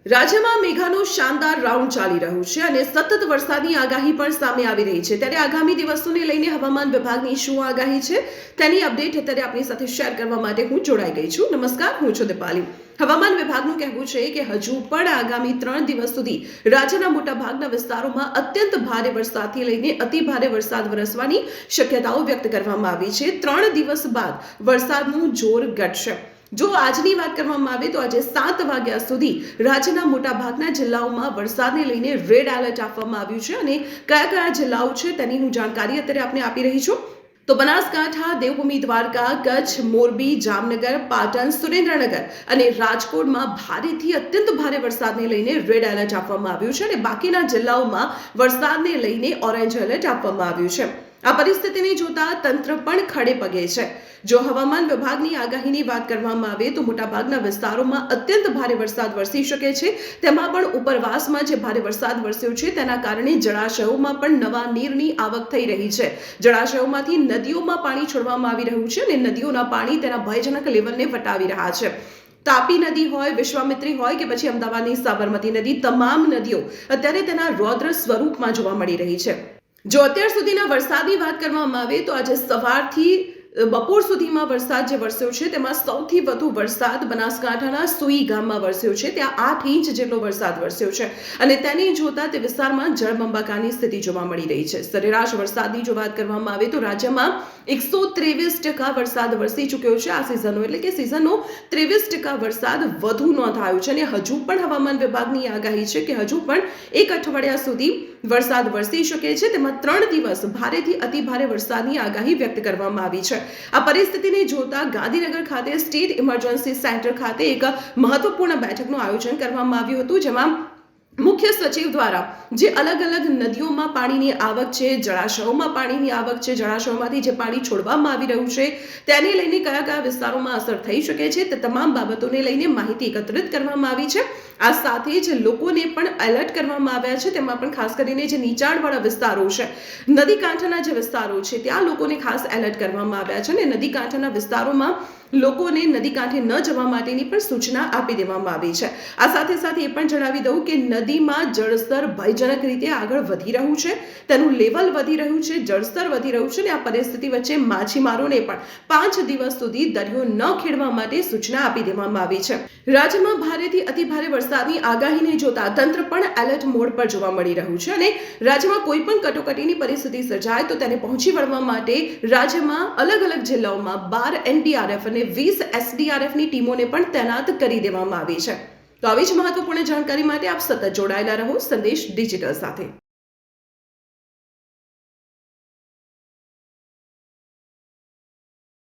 રાજ્યમાં મેઘાનો શાનદાર રાઉન્ડ ચાલી રહ્યો છે અને સતત વરસાદની આગાહી પણ સામે આવી રહી છે। ત્યારે આગામી દિવસોને લઈને હવામાન વિભાગની શું આગાહી છે તેની અપડેટ અત્યારે આપની સાથે શેર કરવા માટે હું જોડાઈ ગઈ છું। નમસ્કાર, હું છું દીપાલી। હવામાન વિભાગનું કહેવું છે કે હજુ પણ આગામી 3 દિવસ સુધી રાજ્યના મોટા ભાગના વિસ્તારોમાં અત્યંત ભારે વરસાદથી લઈને અતિ ભારે વરસાદ વરસવાની શક્યતાઓ વ્યક્ત કરવામાં આવી છે। 3 દિવસ બાદ વરસાદનું જોર ઘટશે। જો આજની વાત કરવામાં આવે તો આજે 7 વાગ્યા સુધી રાજ્યના મોટા ભાગના જિલ્લાઓમાં વરસાદને લઈને રેડ એલર્ટ આપવામાં આવ્યું છે અને કયા કયા જિલ્લાઓ છે તેની હું જાણકારી અત્યારે આપને આપી રહી છું। તો બનાસકાંઠા, દેવભૂમિ દ્વારકા, કચ્છ, મોરબી, જામનગર, પાટણ, સુરેન્દ્રનગર અને રાજકોટમાં ભારેથી અત્યંત ભારે વરસાદને લઈને રેડ એલર્ટ આપવામાં આવ્યું છે અને બાકીના જિલ્લાઓમાં વરસાદને લઈને ઓરેન્જ એલર્ટ આપવામાં આવ્યું છે। આ પરિસ્થિતિને જોતા તંત્ર પણ ખડે પગે છે। જો હવામાન વિભાગની આગાહીની વાત કરવામાં આવે તો મોટાભાગના વિસ્તારોમાં અત્યંત ભારે વરસાદ વરસી શકે છે। તેમાં પણ ઉપરવાસમાં જે ભારે વરસાદ વરસ્યો છે તેના કારણે જળાશયોમાં પણ નવા નીરની આવક થઈ રહી છે। જળાશયોમાંથી નદીઓમાં પાણી છોડવામાં આવી રહ્યું છે અને નદીઓના પાણી તેના ભયજનક લેવલને વટાવી રહ્યા છે। તાપી નદી હોય, વિશ્વામિત્રી હોય કે પછી અમદાવાદની સાબરમતી નદી, તમામ નદીઓ અત્યારે તેના રૌદ્ર સ્વરૂપમાં જોવા મળી રહી છે। જો અત્યાર સુધીના વરસાદની વાત કરવામાં આવે તો આજે સવારથી બપોર સુધીમાં વરસાદ જે વરસ્યો છે તેમાં સૌથી વધુ વરસાદ બનાસકાંઠાના સુઈ ગામમાં વરસ્યો છે। ત્યાં 8 ઇંચ જેટલો વરસાદ વરસ્યો છે અને તેને જોતા તે વિસ્તારમાં જળબંબાકારની સ્થિતિ જોવા મળી રહી છે। સરેરાશ વરસાદની જો વાત કરવામાં આવે તો રાજ્યમાં 123% વરસાદ વરસી ચૂક્યો છે। આ સિઝનનો એટલે કે સિઝનનો 23% વરસાદ વધુ નોંધાયો છે અને હજુ પણ હવામાન વિભાગની આગાહી છે કે હજુ પણ 1 અઠવાડિયા સુધી વરસાદ વરસી શકે છે। તેમાં 3 દિવસ ભારેથી અતિ ભારે વરસાદની આગાહી વ્યક્ત કરવામાં આવી છે। આ પરિસ્થિતિને જોતા ગાંધીનગર ખાતે સ્ટેટ ઇમરજન્સી સેન્ટર ખાતે એક મહત્વપૂર્ણ બેઠકનું આયોજન કરવામાં આવ્યું હતું, જેમાં મુખ્ય સચિવ દ્વારા જે અલગ અલગ નદીઓમાં પાણીની આવક છે, જળાશયોમાં પાણીની આવક છે, જળાશયોમાંથી જે પાણી છોડવામાં આવી રહ્યું છે તેને લઈને કયા કયા વિસ્તારોમાં અસર થઈ શકે છે તે તમામ બાબતોને લઈને માહિતી એકત્રિત કરવામાં આવી છે। આ સાથે જ લોકોને પણ એલર્ટ કરવામાં આવ્યા છે। તેમાં પણ ખાસ કરીને જે નીચાણવાળા વિસ્તારો છે, નદી કાંઠાના જે વિસ્તારો છે ત્યાં લોકોને ખાસ એલર્ટ કરવામાં આવ્યા છે અને નદી કાંઠાના વિસ્તારોમાં લોકોને નદી કાંઠે ન જવા માટેની પણ સૂચના આપી દેવામાં આવી છે। આ સાથે સાથે એ પણ જણાવી દઉં કે નદીમાં જળસ્તર ભયજનક રીતે આગળ વધી રહ્યું છે, તેનું લેવલ વધી રહ્યું છે, જળસ્તર વધી રહ્યું છે અને આ પરિસ્થિતિ વચ્ચે માછીમારોને પણ 5 દિવસ સુધી દરિયો ન ખેડવા માટે સૂચના આપી દેવામાં આવી છે। રાજ્યમાં ભારેથી અતિ ભારે વરસાદની આગાહીને જોતા તંત્ર પણ એલર્ટ મોડ પર જોવા મળી રહ્યું છે અને રાજ્યમાં કોઈ પણ કટોકટીની પરિસ્થિતિ સર્જાય તો તેને પહોંચી વળવા માટે રાજ્યમાં અલગ અલગ જિલ્લાઓમાં 12 NDRF અને 20 SDRFની ટીમોને પણ તૈનાત કરી દેવામાં આવી છે। તો આવી જ મહત્વપૂર્ણ જાણકારી માટે આપ સતત જોડાયેલા રહો સંદેશ ડિજિટલ સાથે।